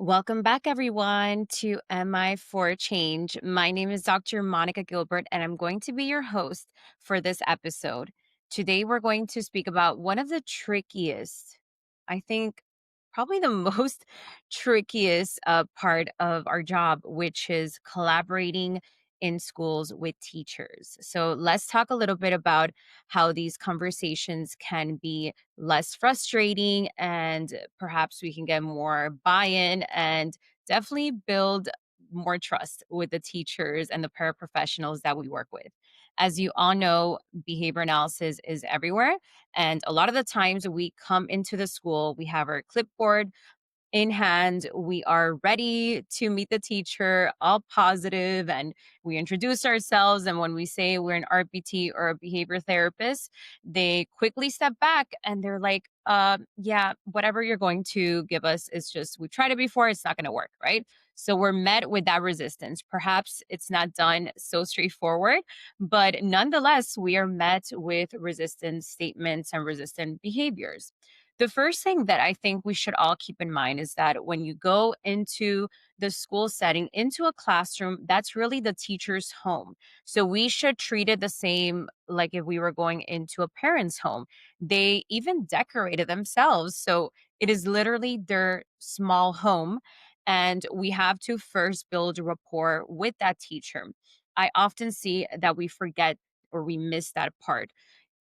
Welcome back, everyone, to MI for Change. My name is Dr. Monica Gilbert, and I'm going to be your host for this episode. Today, we're going to speak about one of the trickiest, I think, probably the most trickiest part of our job, which is collaborating in schools with teachers. So, let's talk a little bit about how these conversations can be less frustrating and perhaps we can get more buy-in and definitely build more trust with the teachers and the paraprofessionals that we work with. As you all know, behavior analysis is everywhere. And a lot of the times we come into the school, we have our clipboard in hand. We are ready to meet the teacher, all positive, and we introduce ourselves. And when we say we're an RBT or a behavior therapist, they quickly step back and they're like, yeah, whatever you're going to give us is just, we've tried it before, it's not going to work, right? So we're met with that resistance. Perhaps it's not done so straightforward, but nonetheless, we are met with resistant statements and resistant behaviors. The first thing that I think we should all keep in mind is that when you go into the school setting, into a classroom, that's really the teacher's home. So we should treat it the same like if we were going into a parent's home. They even decorated themselves. So it is literally their small home. And we have to first build rapport with that teacher. I often see that we forget or we miss that part.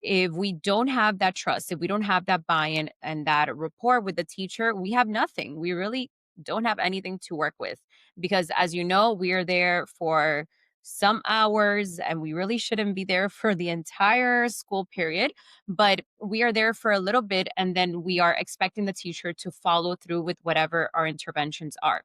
If we don't have that trust, if we don't have that buy-in and that rapport with the teacher, we have nothing. We really don't have anything to work with because, as you know, we are there for some hours and we really shouldn't be there for the entire school period, but we are there for a little bit and then we are expecting the teacher to follow through with whatever our interventions are.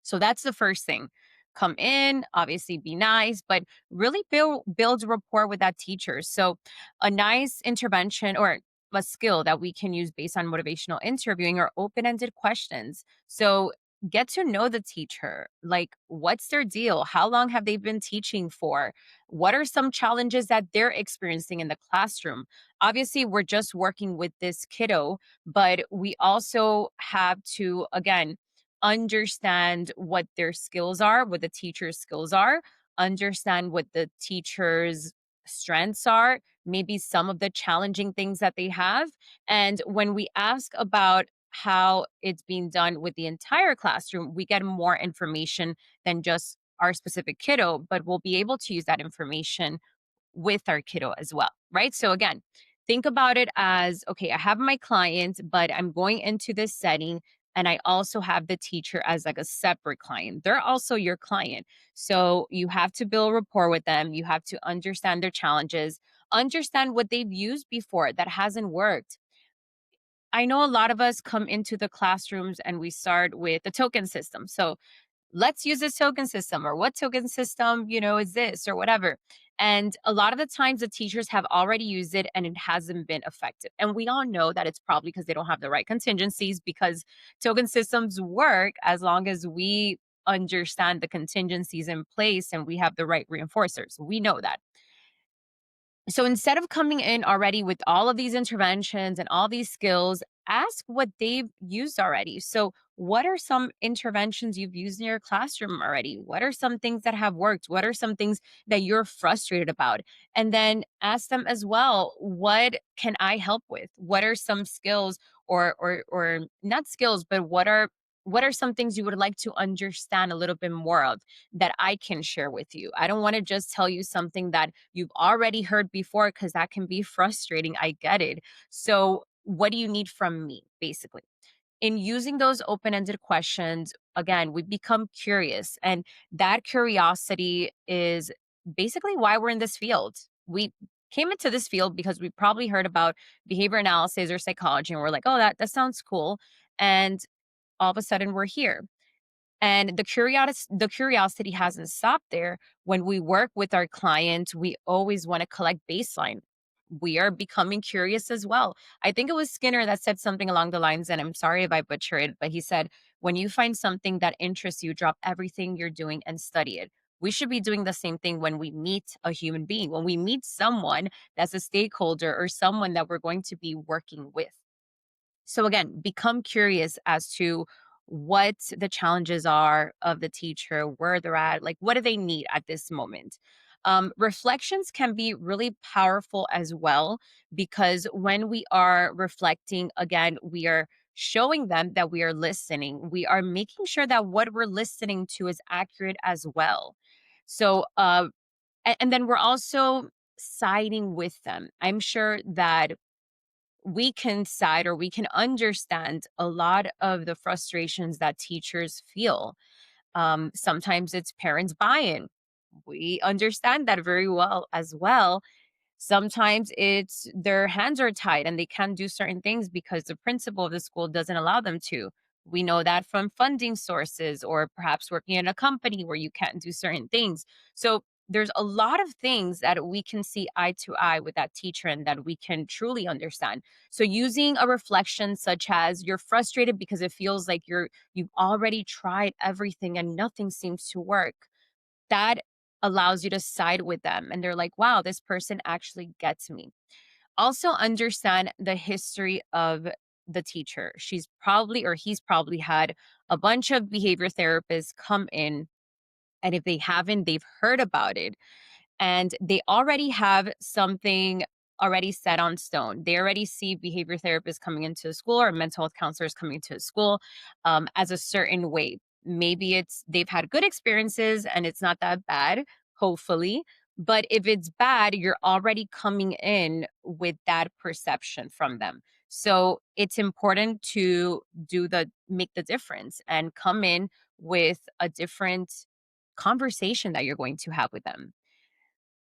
So that's the first thing. Come in, obviously be nice, but really build rapport with that teacher. So a nice intervention or a skill that we can use based on motivational interviewing are open-ended questions. So get to know the teacher. Like, what's their deal? How long have they been teaching for? What are some challenges that they're experiencing in the classroom? Obviously, we're just working with this kiddo, but we also have to, again, understand what their skills are, what the teacher's skills are, understand what the teacher's strengths are, maybe some of the challenging things that they have. And when we ask about how it's being done with the entire classroom, we get more information than just our specific kiddo, but we'll be able to use that information with our kiddo as well, right? So again, think about it as okay, I have my client, but I'm going into this setting and I also have the teacher as like a separate client. They're also your client. So you have to build rapport with them. You have to understand their challenges, understand what they've used before that hasn't worked. I know a lot of us come into the classrooms and we start with the token system. So let's use this token system or what token system, is this or whatever. And a lot of the times the teachers have already used it and it hasn't been effective. And we all know that it's probably because they don't have the right contingencies because token systems work as long as we understand the contingencies in place and we have the right reinforcers. We know that. So instead of coming in already with all of these interventions and all these skills, ask what they've used already. So, what are some interventions you've used in your classroom already? What are some things that have worked? What are some things that you're frustrated about? And then ask them as well, what can I help with? What are some skills or not skills, but what are some things you would like to understand a little bit more of that I can share with you? I don't want to just tell you something that you've already heard before because that can be frustrating. I get it. So, what do you need from me, basically? In using those open ended questions, again, we become curious. And that curiosity is basically why we're in this field. We came into this field because we probably heard about behavior analysis or psychology and we're like, oh, that sounds cool. And all of a sudden we're here. And the curiosity hasn't stopped there. When we work with our client, we always want to collect baseline. We are becoming curious as well. I think it was Skinner that said something along the lines, and I'm sorry if I butcher it, but he said, when you find something that interests you, drop everything you're doing and study it. We should be doing the same thing when we meet a human being, when we meet someone that's a stakeholder or someone that we're going to be working with. So again, become curious as to what the challenges are of the teacher, where they're at, like what do they need at this moment. Reflections can be really powerful as well, because when we are reflecting, again, we are showing them that we are listening. We are making sure that what we're listening to is accurate as well. So, and then we're also siding with them. I'm sure that we can side or we can understand a lot of the frustrations that teachers feel. Sometimes it's parents buy-in. We understand that very well as well. Sometimes it's their hands are tied and they can't do certain things because the principal of the school doesn't allow them to. We know that from funding sources or perhaps working in a company where you can't do certain things. So there's a lot of things that we can see eye to eye with that teacher and that we can truly understand. So using a reflection such as you're frustrated because it feels like you've already tried everything and nothing seems to work, that allows you to side with them. And they're like, wow, this person actually gets me. Also, understand the history of the teacher. She's probably, or he's probably had a bunch of behavior therapists come in. And if they haven't, they've heard about it and they already have something already set on stone. They already see behavior therapists coming into a school or mental health counselors coming into a school as a certain way. Maybe it's they've had good experiences and it's not that bad, hopefully. But if it's bad, you're already coming in with that perception from them. So it's important to make the difference and come in with a different conversation that you're going to have with them.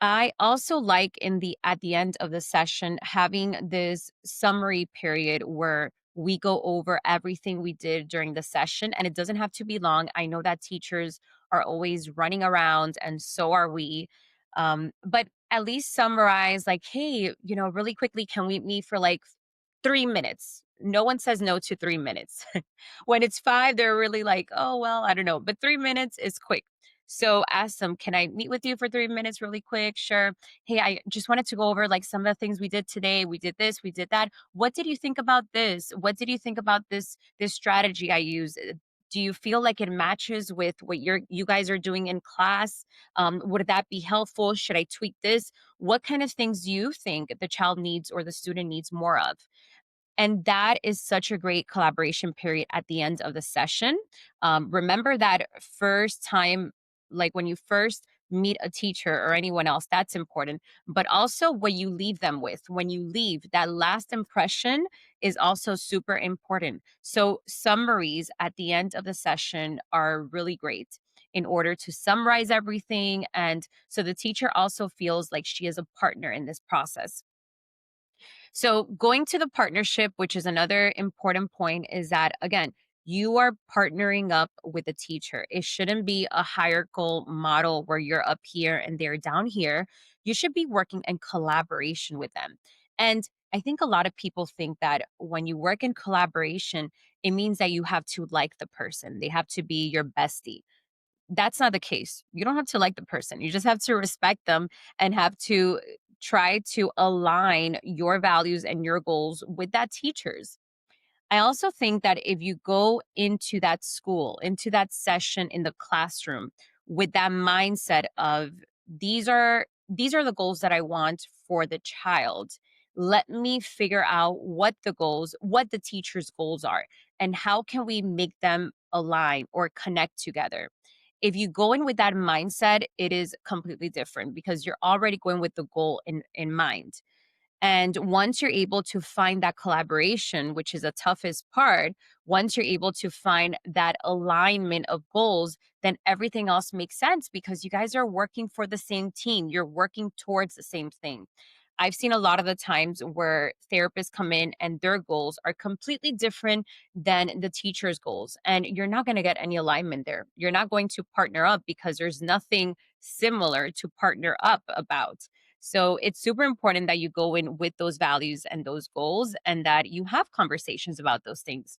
I also like in the at the end of the session having this summary period where we go over everything we did during the session, and it doesn't have to be long. I know that teachers are always running around and so are we. But at least summarize like, hey, really quickly, can we meet for like 3 minutes? No one says no to 3 minutes. When it's five, they're really like, oh, well, I don't know. But 3 minutes is quick. So ask them, can I meet with you for 3 minutes really quick? Sure. Hey, I just wanted to go over like some of the things we did today. We did this, we did that. What did you think about this? What did you think about this strategy I use? Do you feel like it matches with what you guys are doing in class? Would that be helpful? Should I tweak this? What kind of things do you think the child needs or the student needs more of? And that is such a great collaboration period at the end of the session. Remember that first time, like when you first meet a teacher or anyone else, that's important. But also what you leave them with. When you leave, that last impression is also super important. So, summaries at the end of the session are really great in order to summarize everything. And so the teacher also feels like she is a partner in this process. So, going to the partnership, which is another important point, is that again, you are partnering up with a teacher. It shouldn't be a hierarchical model where you're up here and they're down here. You should be working in collaboration with them. And I think a lot of people think that when you work in collaboration, it means that you have to like the person, they have to be your bestie. That's not the case. You don't have to like the person. You just have to respect them and have to try to align your values and your goals with that teacher's. I also think that if you go into that school, into that session in the classroom with that mindset of these are the goals that I want for the child. Let me figure out what the teacher's goals are and how can we make them align or connect together. If you go in with that mindset, it is completely different because you're already going with the goal in mind. And once you're able to find that collaboration, which is the toughest part, once you're able to find that alignment of goals, then everything else makes sense because you guys are working for the same team. You're working towards the same thing. I've seen a lot of the times where therapists come in and their goals are completely different than the teacher's goals. And you're not going to get any alignment there. You're not going to partner up because there's nothing similar to partner up about. So it's super important that you go in with those values and those goals and that you have conversations about those things.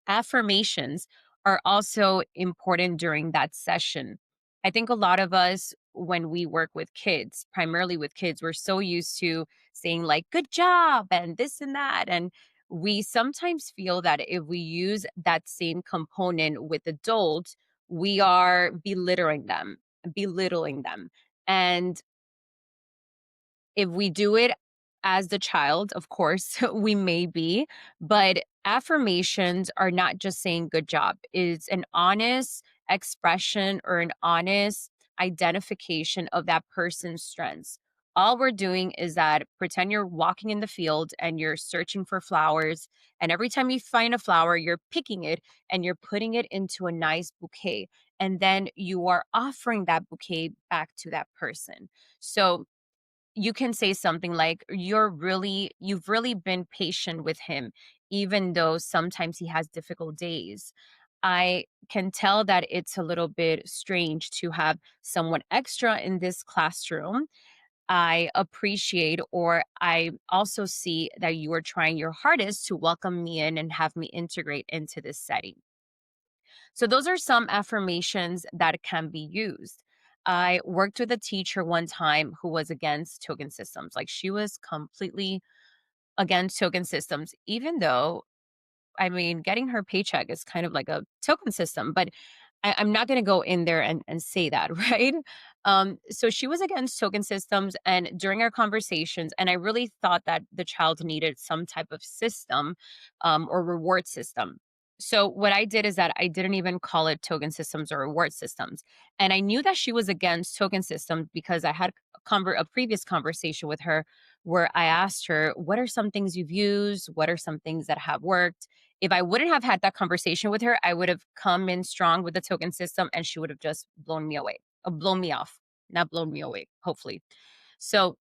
Affirmations are also important during that session. I think a lot of us, when we work with kids, primarily with kids, we're so used to saying, like, good job, and this and that. And we sometimes feel that if we use that same component with adults, we are belittling them. And if we do it as the child, of course, we may be, but affirmations are not just saying good job. It's an honest expression or an honest identification of that person's strengths. All we're doing is that pretend you're walking in the field and you're searching for flowers. And every time you find a flower, you're picking it and you're putting it into a nice bouquet. And then you are offering that bouquet back to that person. So you can say something like you've really been patient with him even though sometimes he has difficult days. I can tell that it's a little bit strange to have someone extra in this classroom. I appreciate, or I also see that you are trying your hardest to welcome me in and have me integrate into this setting. So, those are some affirmations that can be used. I worked with a teacher one time who was against token systems. Like, she was completely against token systems, even though, I mean, getting her paycheck is kind of like a token system, but I'm not going to go in there and say that, right? So she was against token systems. And during our conversations, and I really thought that the child needed some type of system or reward system. So what I did is that I didn't even call it token systems or reward systems. And I knew that she was against token systems because I had a previous conversation with her where I asked her, what are some things you've used? What are some things that have worked? If I wouldn't have had that conversation with her, I would have come in strong with the token system and she would have just blown me away, blown me off, not blown me away, hopefully. So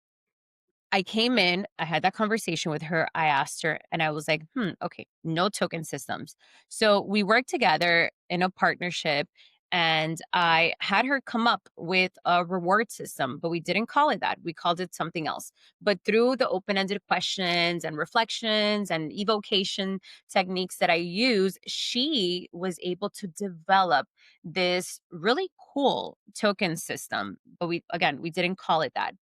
I came in, I had that conversation with her. I asked her, and I was like, okay, no token systems. So we worked together in a partnership, and I had her come up with a reward system, but we didn't call it that. We called it something else. But through the open ended questions and reflections and evocation techniques that I use, she was able to develop this really cool token system. But we didn't call it that,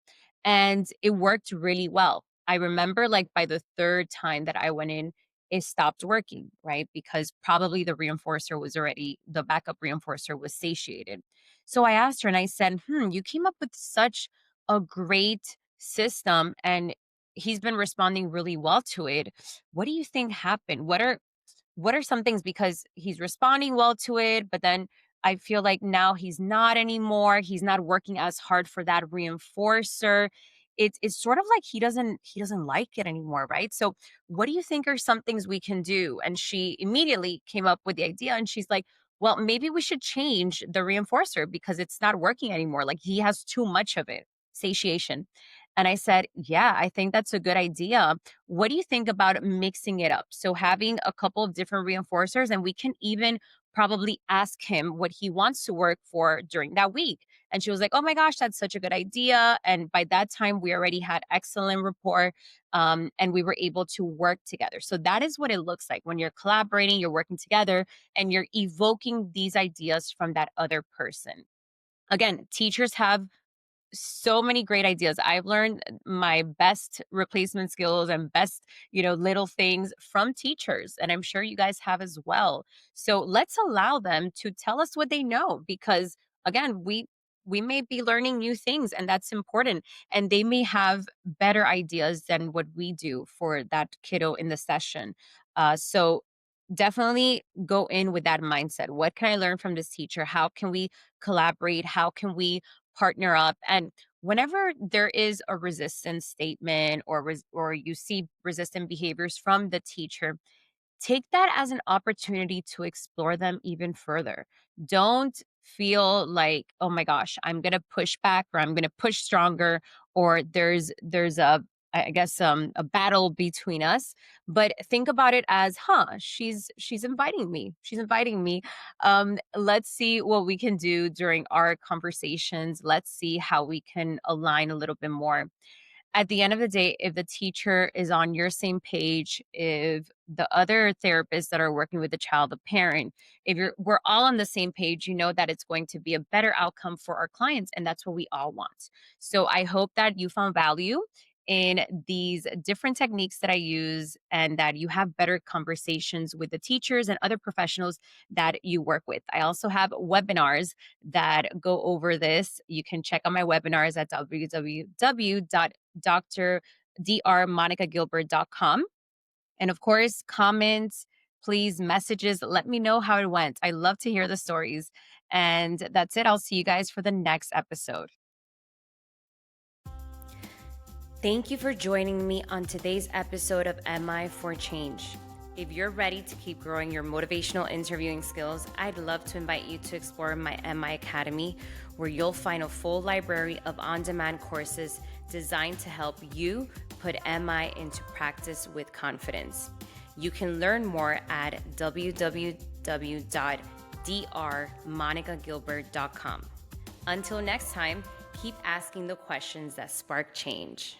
and it worked really well. I remember like by the third time that I went in, it stopped working, right? Because probably the backup reinforcer was satiated. So I asked her and I said, you came up with such a great system and he's been responding really well to it. What do you think happened? What are some things, because he's responding well to it, but then I feel like now he's not anymore. He's not working as hard for that reinforcer. It's sort of like he doesn't like it anymore, right? So what do you think are some things we can do? And she immediately came up with the idea and she's like, well, maybe we should change the reinforcer because it's not working anymore. Like he has too much of it, satiation. And I said, yeah, I think that's a good idea. What do you think about mixing it up? So having a couple of different reinforcers, and we can even probably ask him what he wants to work for during that week. And she was like, oh my gosh, that's such a good idea. And by that time, we already had excellent rapport, and we were able to work together. So that is what it looks like when you're collaborating, you're working together, and you're evoking these ideas from that other person. Again, teachers have so many great ideas. I've learned my best replacement skills and best, little things from teachers. And I'm sure you guys have as well. So let's allow them to tell us what they know because again, we may be learning new things and that's important. And they may have better ideas than what we do for that kiddo in the session. So definitely go in with that mindset. What can I learn from this teacher? How can we collaborate? How can we partner up? And whenever there is a resistance statement or you see resistant behaviors from the teacher, take that as an opportunity to explore them even further. Don't feel like, oh my gosh, I'm going to push back or I'm going to push stronger or there's a I guess a battle between us, but think about it as, she's inviting me. She's inviting me. Let's see what we can do during our conversations. Let's see how we can align a little bit more. At the end of the day, if the teacher is on your same page, if the other therapists that are working with the child, the parent, if we're all on the same page, you know that it's going to be a better outcome for our clients. And that's what we all want. So I hope that you found value in these different techniques that I use and that you have better conversations with the teachers and other professionals that you work with. I also have webinars that go over this. You can check out my webinars at www.drmonicagilbert.com. And of course, comments, please, messages, let me know how it went. I love to hear the stories. And that's it. I'll see you guys for the next episode. Thank you for joining me on today's episode of MI for Change. If you're ready to keep growing your motivational interviewing skills, I'd love to invite you to explore my MI Academy, where you'll find a full library of on-demand courses designed to help you put MI into practice with confidence. You can learn more at www.drmonicagilbert.com. Until next time, keep asking the questions that spark change.